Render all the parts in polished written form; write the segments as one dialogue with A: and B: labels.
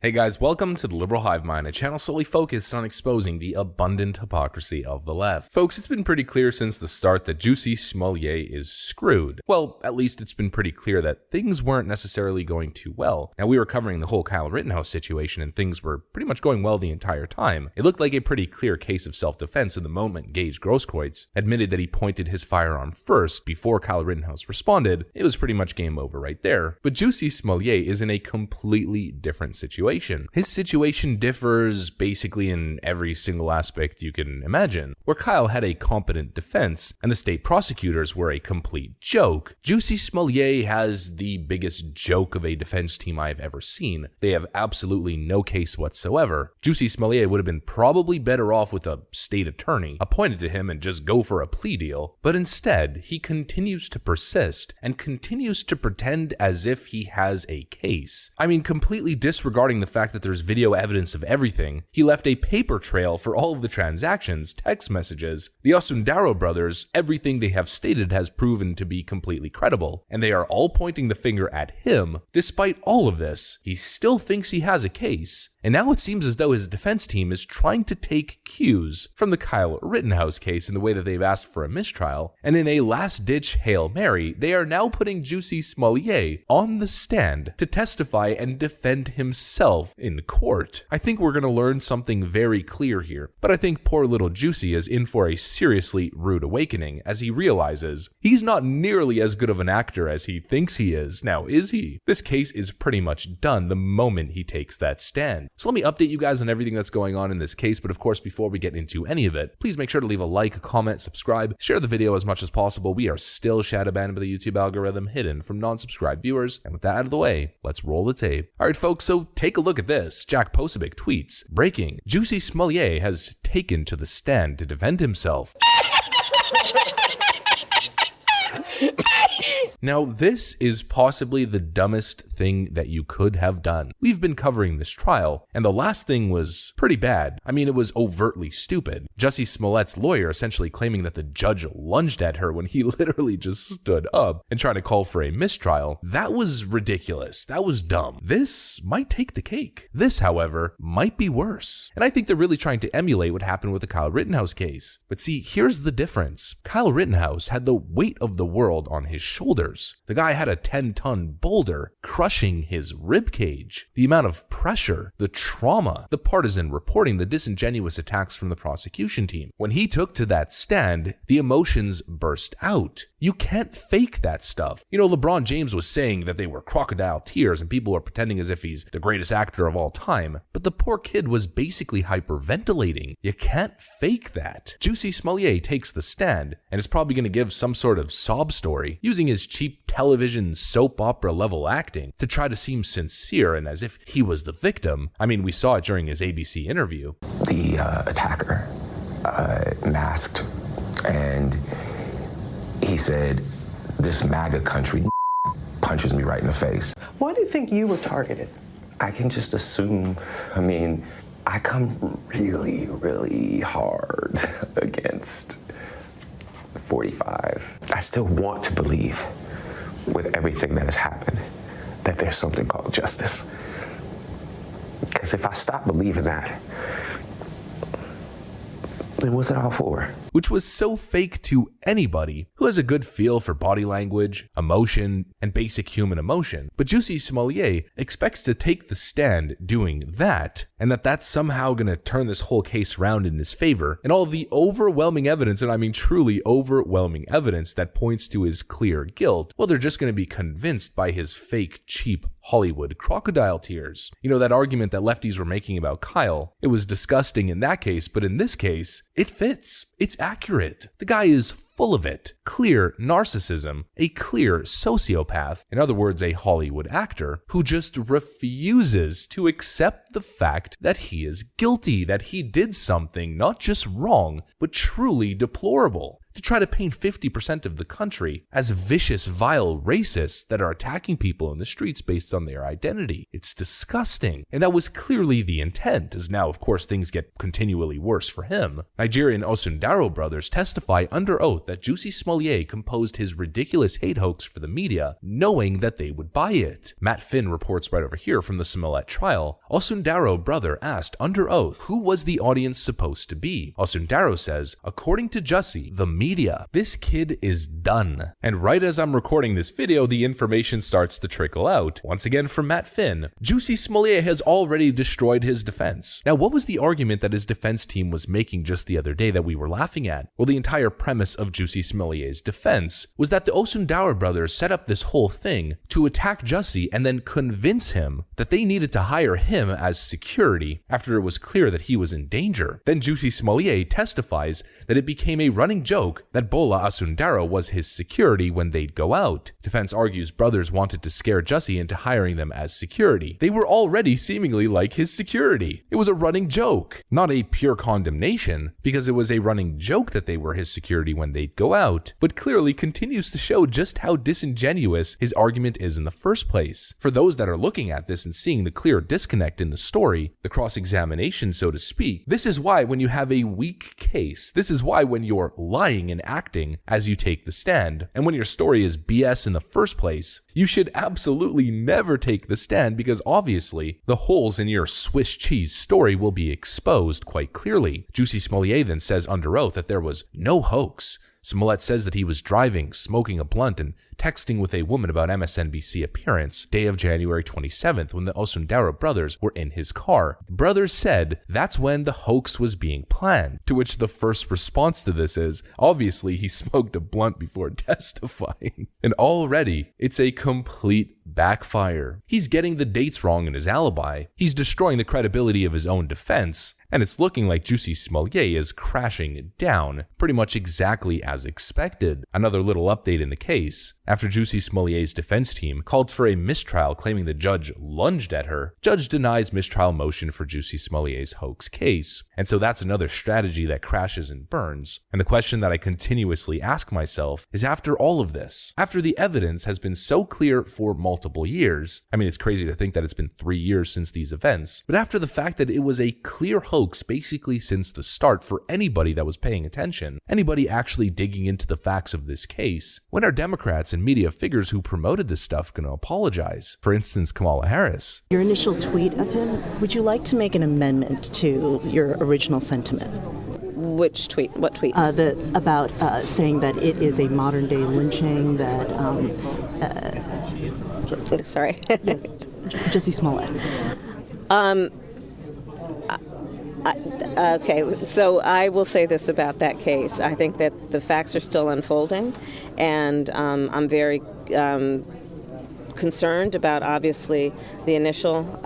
A: Hey guys, welcome to the Liberal Hive Mind, a channel solely focused on exposing the abundant hypocrisy of the left. Folks, it's been pretty clear since the start that Jussie Smollett is screwed. Well, at least it's been pretty clear that things weren't necessarily going too well. Now, we were covering the whole Kyle Rittenhouse situation and things were pretty much going well the entire time. It looked like a pretty clear case of self-defense in the moment Gage Grosskreutz admitted that he pointed his firearm first before Kyle Rittenhouse responded. It was pretty much game over right there. But Jussie Smollett is in a completely different situation. His situation differs basically in every single aspect you can imagine. Where Kyle had a competent defense and the state prosecutors were a complete joke, Jussie Smollett has the biggest joke of a defense team I've ever seen. They have absolutely no case whatsoever. Jussie Smollett would have been probably better off with a state attorney appointed to him and just go for a plea deal, but instead he continues to persist and continues to pretend as if he has a case. I mean, completely disregarding the fact that there's video evidence of everything, he left a paper trail for all of the transactions, text messages. The Osundaro brothers, everything they have stated has proven to be completely credible, and they are all pointing the finger at him. Despite all of this, he still thinks he has a case. And now it seems as though his defense team is trying to take cues from the Kyle Rittenhouse case in the way that they've asked for a mistrial, and in a last-ditch Hail Mary, they are now putting Jussie Smollett on the stand to testify and defend himself in court. I think we're going to learn something very clear here, but I think poor little Jussie is in for a seriously rude awakening as he realizes he's not nearly as good of an actor as he thinks he is. Now, is he? This case is pretty much done the moment he takes that stand. So let me update you guys on everything that's going on in this case, but of course, before we get into any of it, please make sure to leave a like, a comment, subscribe, share the video as much as possible. We are still shadow banned by the YouTube algorithm, hidden from non-subscribed viewers. And with that out of the way, let's roll the tape. All right, folks, so take a look at this. Jack Posobiec tweets, breaking, Jussie Smollett has taken to the stand to defend himself. Now, this is possibly the dumbest thing that you could have done. We've been covering this trial, and the last thing was pretty bad. I mean, it was overtly stupid. Jussie Smollett's lawyer essentially claiming that the judge lunged at her when he literally just stood up and tried to call for a mistrial. That was ridiculous. That was dumb. This might take the cake. This, however, might be worse. And I think they're really trying to emulate what happened with the Kyle Rittenhouse case. But see, here's the difference. Kyle Rittenhouse had the weight of the world on his shoulders. The guy had a 10-ton boulder crushing his ribcage. The amount of pressure, the trauma, the partisan reporting, the disingenuous attacks from the prosecution team. When he took to that stand, the emotions burst out. You can't fake that stuff. You know, LeBron James was saying that they were crocodile tears and people were pretending as if he's the greatest actor of all time. But the poor kid was basically hyperventilating. You can't fake that. Jussie Smollett takes the stand and is probably going to give some sort of sob story using his cheap television soap opera level acting to try to seem sincere and as if he was the victim. I mean, we saw it during his ABC interview.
B: The attacker masked, and he said, "This MAGA country punches me right in the face."
C: Why do you think you were targeted?
B: I can just assume. I mean, I come really, really hard against 45. I still want to believe, with everything that has happened, that there's something called justice. Because if I stop believing that, then what's it all for?
A: Which was so fake to anybody who has a good feel for body language, emotion, and basic human emotion. But Jussie Smollett expects to take the stand doing that, and that's somehow going to turn this whole case around in his favor. And all of the overwhelming evidence, and I mean truly overwhelming evidence that points to his clear guilt, well, they're just going to be convinced by his fake, cheap Hollywood crocodile tears. You know, that argument that lefties were making about Kyle, it was disgusting in that case, but in this case, it fits. It's accurate. The guy is full of it. Clear narcissism, a clear sociopath, in other words, a Hollywood actor who just refuses to accept the fact that he is guilty, that he did something not just wrong, but truly deplorable. to try to paint 50% of the country as vicious, vile racists that are attacking people in the streets based on their identity. It's disgusting. And that was clearly the intent, as now, of course, things get continually worse for him. Nigerian Osundaro brothers testify under oath that Jussie Smollett composed his ridiculous hate hoax for the media, knowing that they would buy it. Matt Finn reports right over here from the Smollett trial. Osundaro brother asked under oath who was the audience supposed to be. Osundaro says, according to Jussie, the media. This kid is done. And right as I'm recording this video, the information starts to trickle out. Once again from Matt Finn, Jussie Smollett has already destroyed his defense. Now, what was the argument that his defense team was making just the other day that we were laughing at? Well, the entire premise of Jussie Smollett's defense was that the Osundaro brothers set up this whole thing to attack Jussie and then convince him that they needed to hire him as security after it was clear that he was in danger. Then Jussie Smollett testifies that it became a running joke that Bola Osundaro was his security when they'd go out. Defense argues brothers wanted to scare Jussie into hiring them as security. They were already seemingly like his security. It was a running joke, not a pure condemnation, because it was a running joke that they were his security when they'd go out, but clearly continues to show just how disingenuous his argument is in the first place. For those that are looking at this and seeing the clear disconnect in the story, the cross-examination, so to speak, this is why when you have a weak case, this is why when you're lying and acting as you take the stand, and when your story is BS in the first place, you should absolutely never take the stand, because obviously the holes in your Swiss cheese story will be exposed quite clearly. Jussie Smollett then says under oath that there was no hoax. Smollett says that he was driving, smoking a blunt, and texting with a woman about MSNBC appearance, day of January 27th, when the Osundaro brothers were in his car. Brothers said that's when the hoax was being planned, to which the first response to this is, obviously he smoked a blunt before testifying. And already, it's a complete backfire. He's getting the dates wrong in his alibi. He's destroying the credibility of his own defense. And it's looking like Jussie Smollett is crashing down, pretty much exactly as expected. Another little update in the case. After Jussie Smollett's defense team called for a mistrial claiming the judge lunged at her, judge denies mistrial motion for Jussie Smollett's hoax case. And so that's another strategy that crashes and burns. And the question that I continuously ask myself is, after all of this, after the evidence has been so clear for multiple years, I mean, it's crazy to think that it's been 3 years since these events, but after the fact that it was a clear hoax basically since the start for anybody that was paying attention, anybody actually digging into the facts of this case, when are Democrats and media figures who promoted this stuff going to apologize? For instance, Kamala Harris.
D: Your initial tweet of him, would you like to make an amendment to your original sentiment?
E: Which tweet? What tweet?
D: About saying that it is a modern day lynching, that
E: Sorry.
D: yes, Jussie Smollett.
E: Okay, so I will say this about that case. I think that the facts are still unfolding, and I'm very concerned about, obviously, the initial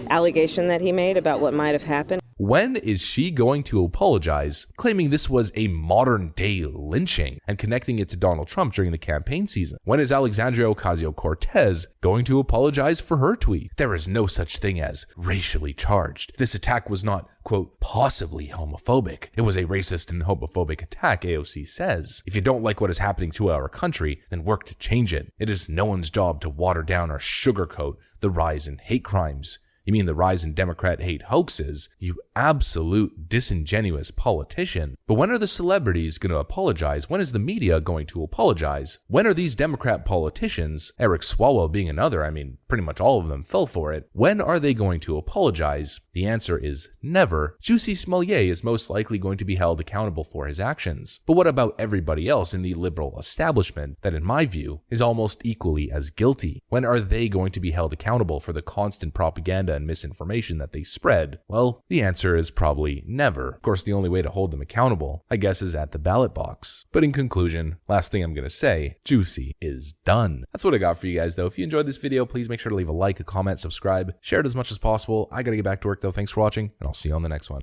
E: allegation that he made about what might have happened.
A: When is she going to apologize, claiming this was a modern day lynching and connecting it to Donald Trump during the campaign season? When is Alexandria Ocasio-Cortez going to apologize for her tweet? There is no such thing as racially charged. This attack was not, quote, possibly homophobic. It was a racist and homophobic attack, AOC says. If you don't like what is happening to our country, then work to change it. It is no one's job to water down or sugarcoat the rise in hate crimes. You mean the rise in Democrat hate hoaxes? You absolute disingenuous politician. But when are the celebrities going to apologize? When is the media going to apologize? When are these Democrat politicians, Eric Swalwell being another, I mean, pretty much all of them fell for it, when are they going to apologize? The answer is never. Jussie Smollett is most likely going to be held accountable for his actions. But what about everybody else in the liberal establishment that, in my view, is almost equally as guilty? When are they going to be held accountable for the constant propaganda and misinformation that they spread? Well, the answer is probably never. Of course, the only way to hold them accountable, I guess, is at the ballot box. But in conclusion, last thing I'm going to say, Jussie is done. That's what I got for you guys, though. If you enjoyed this video, please make sure to leave a like, a comment, subscribe, share it as much as possible. I got to get back to work, though. Thanks for watching, and I'll see you on the next one.